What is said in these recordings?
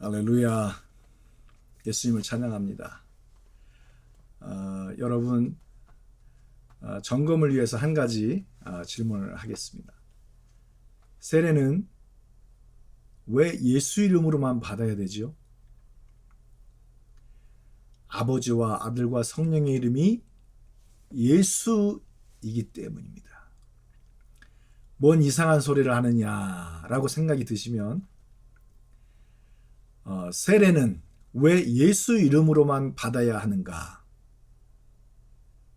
할렐루야. 예수님을 찬양합니다. 여러분, 점검을 위해서 한 가지 질문을 하겠습니다. 세례는 왜 예수 이름으로만 받아야 되지요? 아버지와 아들과 성령의 이름이 예수이기 때문입니다. 뭔 이상한 소리를 하느냐라고 생각이 드시면 세례는 왜 예수 이름으로만 받아야 하는가?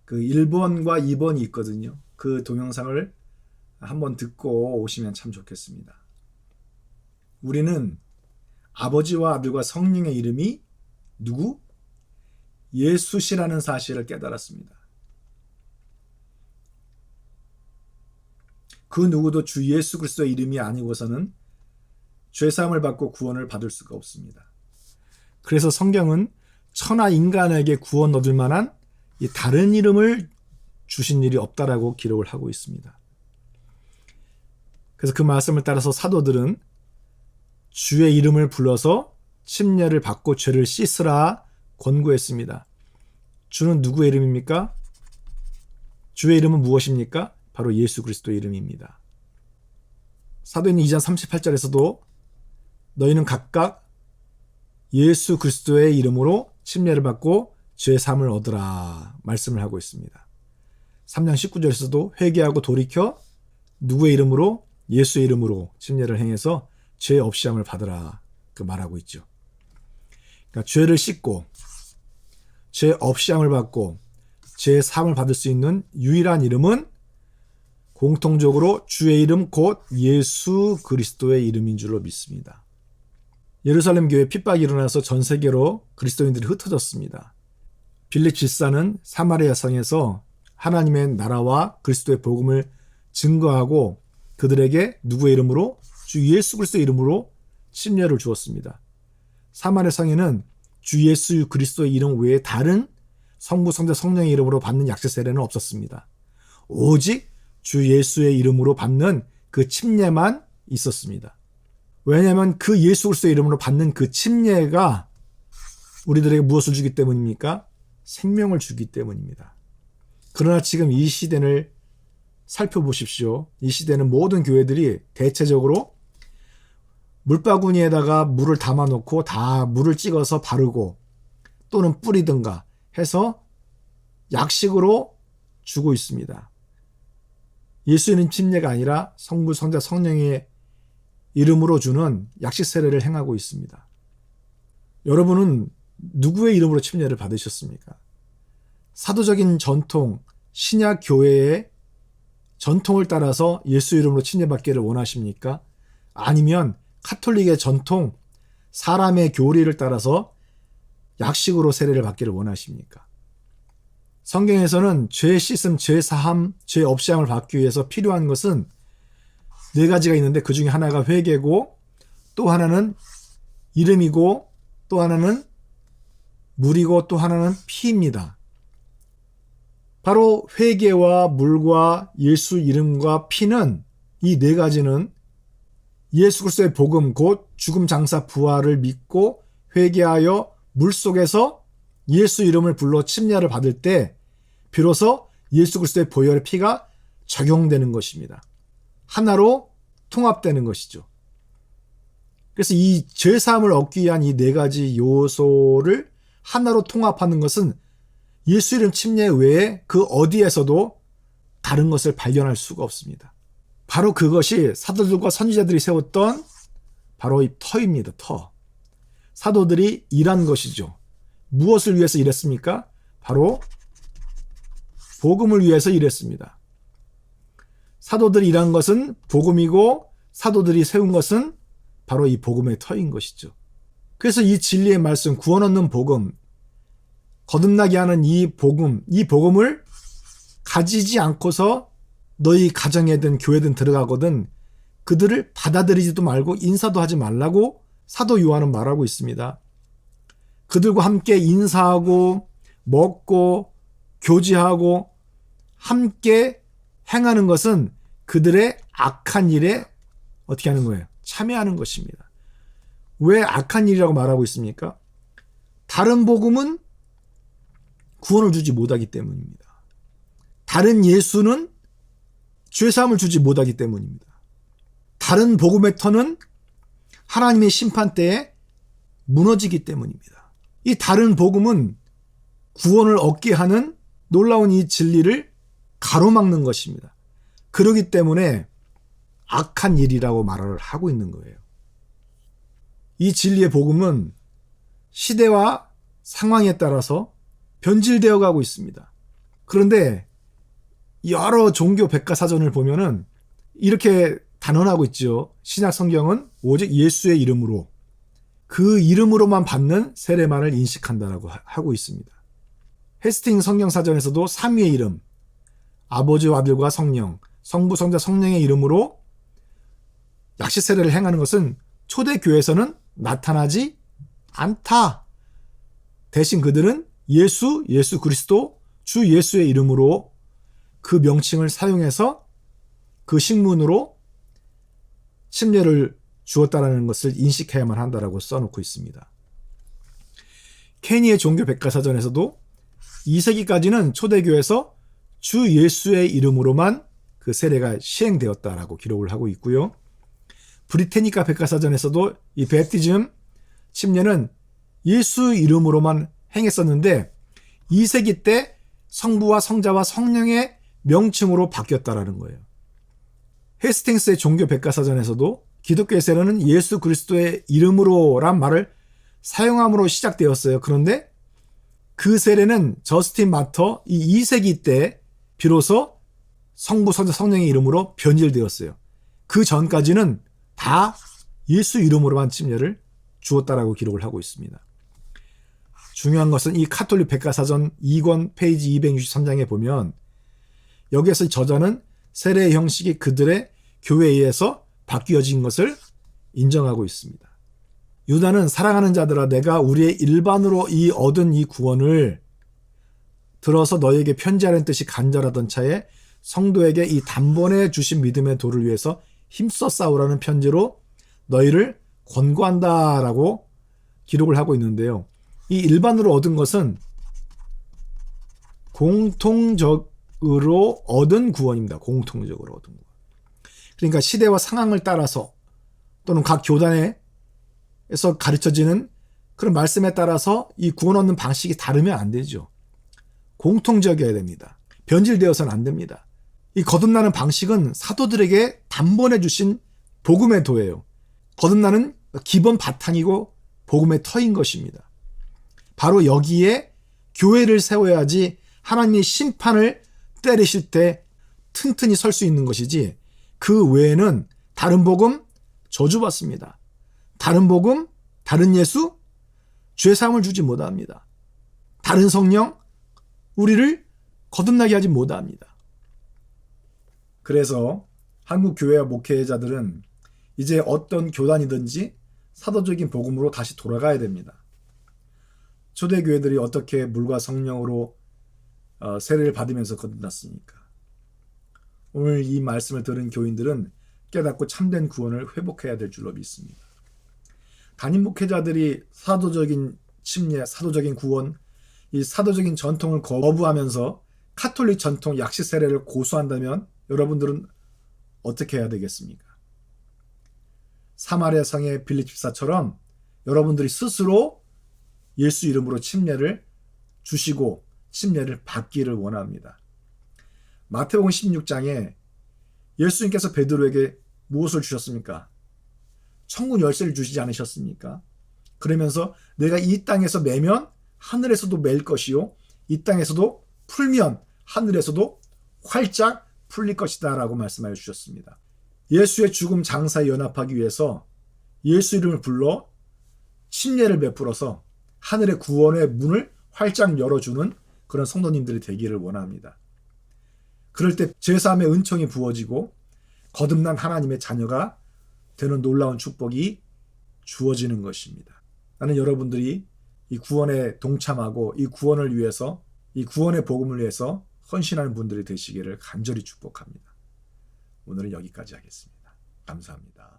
그 1번과 2번이 있거든요. 그 동영상을 한번 듣고 오시면 참 좋겠습니다. 우리는 아버지와 아들과 성령의 이름이 누구? 예수시라는 사실을 깨달았습니다. 그 누구도 주 예수 그리스도의 이름이 아니고서는 죄사함을 받고 구원을 받을 수가 없습니다. 그래서 성경은 천하 인간에게 구원 얻을 만한 이 다른 이름을 주신 일이 없다라고 기록을 하고 있습니다. 그래서 그 말씀을 따라서 사도들은 주의 이름을 불러서 침례를 받고 죄를 씻으라 권고했습니다. 주는 누구의 이름입니까? 주의 이름은 무엇입니까? 바로 예수 그리스도의 이름입니다. 사도행전 2장 38절에서도 너희는 각각 예수 그리스도의 이름으로 침례를 받고 죄 사함을 얻으라 말씀을 하고 있습니다. 3장 19절에서도 회개하고 돌이켜 누구의 이름으로? 예수의 이름으로 침례를 행해서 죄 없이 함을 받으라 그 말하고 있죠. 그러니까 죄를 씻고 죄 없이 함을 받고 죄 사함을 받을 수 있는 유일한 이름은 공통적으로 주의 이름 곧 예수 그리스도의 이름인 줄로 믿습니다. 예루살렘 교회 핍박이 일어나서 전 세계로 그리스도인들이 흩어졌습니다. 빌립 집사는 사마리아 성에서 하나님의 나라와 그리스도의 복음을 증거하고 그들에게 누구의 이름으로? 주 예수 그리스도의 이름으로 침례를 주었습니다. 사마리아 성에는 주 예수 그리스도의 이름 외에 다른 성부, 성자, 성령의 이름으로 받는 약식 세례는 없었습니다. 오직 주 예수의 이름으로 받는 그 침례만 있었습니다. 왜냐하면 그 예수 그리스도의 이름으로 받는 그 침례가 우리들에게 무엇을 주기 때문입니까? 생명을 주기 때문입니다. 그러나 지금 이 시대를 살펴보십시오. 이 시대는 모든 교회들이 대체적으로 물바구니에다가 물을 담아놓고 다 물을 찍어서 바르고 또는 뿌리든가 해서 약식으로 주고 있습니다. 예수님 침례가 아니라 성부, 성자, 성령의 이름으로 주는 약식 세례를 행하고 있습니다. 여러분은 누구의 이름으로 침례를 받으셨습니까? 사도적인 전통, 신약 교회의 전통을 따라서 예수 이름으로 침례받기를 원하십니까? 아니면 카톨릭의 전통, 사람의 교리를 따라서 약식으로 세례를 받기를 원하십니까? 성경에서는 죄 씻음, 죄 사함, 죄 없이 함을 받기 위해서 필요한 것은 네 가지가 있는데 그 중에 하나가 회개고 또 하나는 이름이고 또 하나는 물이고 또 하나는 피입니다. 바로 회개와 물과 예수 이름과 피는 이 네 가지는 예수 그리스도의 복음 곧 죽음 장사 부활을 믿고 회개하여 물 속에서 예수 이름을 불러 침례를 받을 때 비로소 예수 그리스도의 보혈의 피가 적용되는 것입니다. 하나로 통합되는 것이죠. 그래서 이 죄사함을 얻기 위한 이 네 가지 요소를 하나로 통합하는 것은 예수 이름 침례 외에 그 어디에서도 다른 것을 발견할 수가 없습니다. 바로 그것이 사도들과 선지자들이 세웠던 바로 이 터입니다. 터. 사도들이 일한 것이죠. 무엇을 위해서 일했습니까? 바로 복음을 위해서 일했습니다. 사도들이 일한 것은 복음이고 사도들이 세운 것은 바로 이 복음의 터인 것이죠. 그래서 이 진리의 말씀, 구원 얻는 복음, 거듭나게 하는 이 복음을 가지지 않고서 너희 가정에든 교회든 들어가거든 그들을 받아들이지도 말고 인사도 하지 말라고 사도 요한은 말하고 있습니다. 그들과 함께 인사하고 먹고 교제하고 함께 행하는 것은 그들의 악한 일에 어떻게 하는 거예요? 참여하는 것입니다. 왜 악한 일이라고 말하고 있습니까? 다른 복음은 구원을 주지 못하기 때문입니다. 다른 예수는 죄사함을 주지 못하기 때문입니다. 다른 복음의 터는 하나님의 심판 때에 무너지기 때문입니다. 이 다른 복음은 구원을 얻게 하는 놀라운 이 진리를 가로막는 것입니다. 그렇기 때문에 악한 일이라고 말을 하고 있는 거예요. 이 진리의 복음은 시대와 상황에 따라서 변질되어 가고 있습니다. 그런데 여러 종교 백과사전을 보면은 이렇게 단언하고 있죠. 신약 성경은 오직 예수의 이름으로, 그 이름으로만 받는 세례만을 인식한다라고 하고 있습니다. 헤스팅 성경사전에서도 삼위의 이름, 아버지와 아들과 성령, 성부, 성자, 성령의 이름으로 약식 세례를 행하는 것은 초대교회에서는 나타나지 않다. 대신 그들은 예수 그리스도, 주 예수의 이름으로 그 명칭을 사용해서 그 식문으로 침례를 주었다라는 것을 인식해야만 한다라고 써놓고 있습니다. 케니의 종교 백과사전에서도 2세기까지는 초대교회에서 주 예수의 이름으로만 그 세례가 시행되었다라고 기록을 하고 있고요. 브리테니카 백과사전에서도 이 베프티즘 침례는 예수 이름으로만 행했었는데 2세기 때 성부와 성자와 성령의 명칭으로 바뀌었다라는 거예요. 헤스팅스의 종교 백과사전에서도 기독교의 세례는 예수 그리스도의 이름으로란 말을 사용함으로 시작되었어요. 그런데 그 세례는 저스틴 마터 이 2세기 때 비로소 성부, 성자, 성령의 이름으로 변질되었어요. 그 전까지는 다 예수 이름으로만 침례를 주었다라고 기록을 하고 있습니다. 중요한 것은 이 카톨릭 백과사전 2권 페이지 263장에 보면 여기에서 저자는 세례의 형식이 그들의 교회에 의해서 바뀌어진 것을 인정하고 있습니다. 유다는 사랑하는 자들아 내가 우리의 일반으로 얻은 이 구원을 들어서 너에게 편지하는 뜻이 간절하던 차에 성도에게 이 단번에 주신 믿음의 도를 위해서 힘써 싸우라는 편지로 너희를 권고한다라고 기록을 하고 있는데요. 이 일반으로 얻은 것은 공통적으로 얻은 구원입니다. 공통적으로 얻은 구원. 그러니까 시대와 상황을 따라서 또는 각 교단에서 가르쳐지는 그런 말씀에 따라서 이 구원 얻는 방식이 다르면 안 되죠. 공통적이어야 됩니다. 변질되어서는 안 됩니다. 이 거듭나는 방식은 사도들에게 단번에 주신 복음의 도예요. 거듭나는 기본 바탕이고 복음의 터인 것입니다. 바로 여기에 교회를 세워야지 하나님의 심판을 때리실 때 튼튼히 설 수 있는 것이지 그 외에는 다른 복음 저주받습니다. 다른 복음, 다른 예수 죄사함을 주지 못합니다. 다른 성령 우리를 거듭나게 하지 못합니다. 그래서 한국 교회와 목회자들은 이제 어떤 교단이든지 사도적인 복음으로 다시 돌아가야 됩니다. 초대교회들이 어떻게 물과 성령으로 세례를 받으면서 거듭났습니까? 오늘 이 말씀을 들은 교인들은 깨닫고 참된 구원을 회복해야 될 줄로 믿습니다. 담임 목회자들이 사도적인 침례, 사도적인 구원, 이 사도적인 전통을 거부하면서 카톨릭 전통 약식 세례를 고수한다면 여러분들은 어떻게 해야 되겠습니까? 사마리아 성의 빌립 집사처럼 여러분들이 스스로 예수 이름으로 침례를 주시고 침례를 받기를 원합니다. 마태복음 16장에 예수님께서 베드로에게 무엇을 주셨습니까? 천국 열쇠를 주시지 않으셨습니까? 그러면서 내가 이 땅에서 매면 하늘에서도 맬 것이요 이 땅에서도 풀면 하늘에서도 활짝 풀릴 것이다 라고 말씀하여 주셨습니다. 예수의 죽음 장사에 연합하기 위해서 예수 이름을 불러 침례를 베풀어서 하늘의 구원의 문을 활짝 열어주는 그런 성도님들이 되기를 원합니다. 그럴 때 제사함의 은총이 부어지고 거듭난 하나님의 자녀가 되는 놀라운 축복이 주어지는 것입니다. 나는 여러분들이 이 구원에 동참하고 이 구원을 위해서 이 구원의 복음을 위해서 헌신하는 분들이 되시기를 간절히 축복합니다. 오늘은 여기까지 하겠습니다. 감사합니다.